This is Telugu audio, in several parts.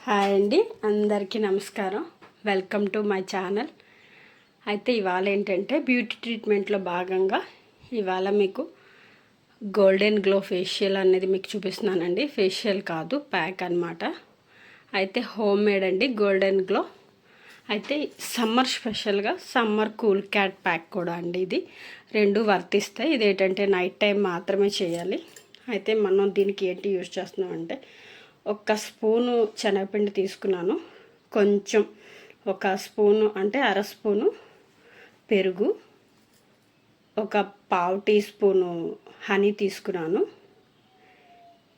హాయ్ అండి, అందరికీ నమస్కారం. Welcome to my channel. అయితే ఇవాళ ఏంటంటే బ్యూటీ ట్రీట్మెంట్లో భాగంగా ఇవాళ మీకు గోల్డెన్ గ్లో ఫేషియల్ అనేది మీకు చూపిస్తున్నానండి. ఫేషియల్ కాదు, ప్యాక్ అన్నమాట. అయితే హోమ్ మేడ్ అండి గోల్డెన్ గ్లో. అయితే సమ్మర్ స్పెషల్గా సమ్మర్ కూల్ క్యాట్ ప్యాక్ కూడా అండి. ఇది రెండు వర్తిస్తాయి. ఇదేంటంటే నైట్ టైం మాత్రమే చేయాలి. అయితే మనం దీనికి ఏంటి యూజ్ చేస్తున్నామంటే ఒక స్పూను శనగపిండి తీసుకున్నాను, కొంచెం ఒక స్పూను అంటే అర స్పూను పెరుగు, ఒక పావు టీ స్పూను హనీ తీసుకున్నాను.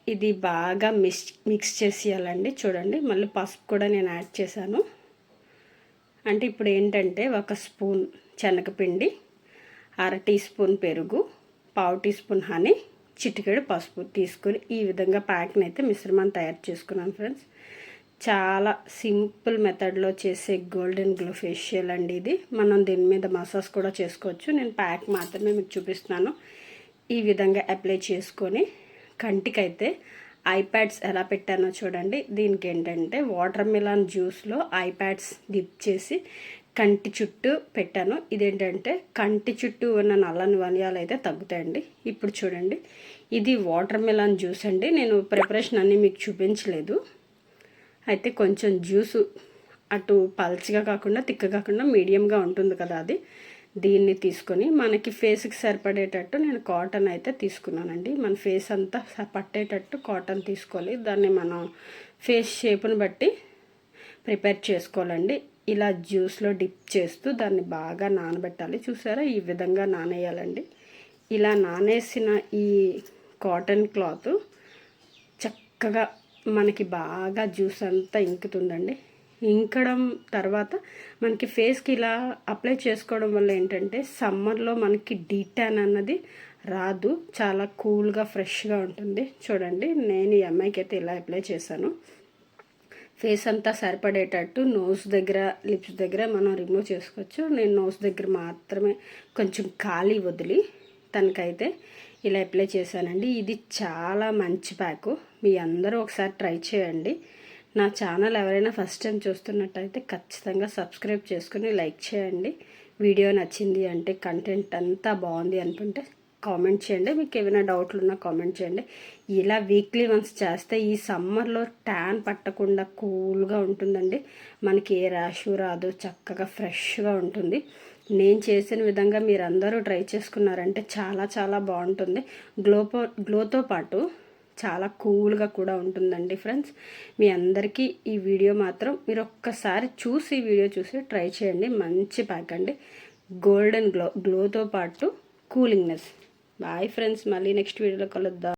ఇది బాగా మిక్స్ చేసేయాలండి. చూడండి, మళ్ళీ పసుపు కూడా నేను యాడ్ చేశాను. అంటే ఇప్పుడు ఏంటంటే ఒక స్పూన్ శనగపిండి, అర టీ స్పూన్ పెరుగు, పావు టీ స్పూన్ హనీ, చిటికెడు పసుపు తీసుకొని ఈ విధంగా ప్యాక్ని అయితే మిశ్రమాన్ని తయారు చేసుకున్నాను ఫ్రెండ్స్. చాలా సింపుల్ మెథడ్లో చేసే గోల్డెన్ గ్లో ఫేషియల్ అండి ఇది. మనం దీని మీద మసాజ్ కూడా చేసుకోవచ్చు. నేను ప్యాక్ మాత్రమే మీకు చూపిస్తున్నాను. ఈ విధంగా అప్లై చేసుకొని కంటికైతే ఐప్యాడ్స్ ఎలా పెట్టానో చూడండి. దీనికి ఏంటంటే వాటర్ మిలాన్ జ్యూస్లో ఐప్యాడ్స్ డిప్ చేసి కంటి చుట్టూ పెట్టాను. ఇదేంటంటే కంటి చుట్టూ ఉన్న నల్లని వలయాలు అయితే తగ్గుతాయండి. ఇప్పుడు చూడండి, ఇది వాటర్ మిలాన్ జ్యూస్ అండి. నేను ప్రిపరేషన్ అన్నీ మీకు చూపించలేదు. అయితే కొంచెం జ్యూసు అటు పల్చగా కాకుండా తిక్క కాకుండా మీడియంగా ఉంటుంది కదా, అది దీన్ని తీసుకొని మనకి ఫేస్కి సరిపడేటట్టు నేను కాటన్ అయితే తీసుకున్నానండి. మన ఫేస్ అంతా పట్టేటట్టు కాటన్ తీసుకోవాలి. దాన్ని మనం ఫేస్ షేప్ని బట్టి ప్రిపేర్ చేసుకోవాలండి. ఇలా జ్యూస్లో డిప్ చేస్తూ దాన్ని బాగా నానబెట్టాలి. చూసారా, ఈ విధంగా నానేయాలండి. ఇలా నానేసిన ఈ కాటన్ క్లాత్ చక్కగా మనకి బాగా జ్యూస్ అంతా ఇంకుతుందండి. ఇంకడం తర్వాత మనకి ఫేస్కి ఇలా అప్లై చేసుకోవడం వల్ల ఏంటంటే సమ్మర్లో మనకి డీటాన్ అన్నది రాదు. చాలా కూల్గా ఫ్రెష్గా ఉంటుంది. చూడండి, నేను ఈ అమ్మాయికి అయితే ఇలా అప్లై చేశాను. ఫేస్ అంతా సరిపడేటట్టు నోస్ దగ్గర, లిప్స్ దగ్గర మనం రిమూవ్ చేసుకోవచ్చు. నేను నోస్ దగ్గర మాత్రమే కొంచెం ఖాళీ వదిలి తనకైతే ఇలా అప్లై చేశానండి. ఇది చాలా మంచి ప్యాకు. మీ అందరూ ఒకసారి ట్రై చేయండి. నా ఛానల్ ఎవరైనా ఫస్ట్ టైం చూస్తున్నట్టయితే ఖచ్చితంగా సబ్స్క్రైబ్ చేసుకుని లైక్ చేయండి. వీడియో నచ్చింది అంటే, కంటెంట్ అంతా బాగుంది అనుకుంటే కామెంట్ చేయండి. మీకు ఏమైనా డౌట్లు ఉన్నా కామెంట్ చేయండి. ఇలా వీక్లీ వన్స్ చేస్తే ఈ సమ్మర్లో ట్యాన్ పట్టకుండా కూల్గా ఉంటుందండి. మనకి ఏ ర్యాషు రాదు, చక్కగా ఫ్రెష్గా ఉంటుంది. నేను చేసిన విధంగా మీరు అందరూ ట్రై చేసుకున్నారంటే చాలా చాలా బాగుంటుంది. గ్లోతో పాటు చాలా కూల్గా కూడా ఉంటుందండి ఫ్రెండ్స్. మీ అందరికీ ఈ వీడియో మాత్రం మీరు ఒక్కసారి చూసి వీడియో చూసి ట్రై చేయండి. మంచి ప్యాక్ అండి. గోల్డెన్ గ్లోతో పాటు కూలింగ్నెస్. బాయ్ ఫ్రెండ్స్, మళ్ళీ నెక్స్ట్ వీడియోలో కలుద్దాం.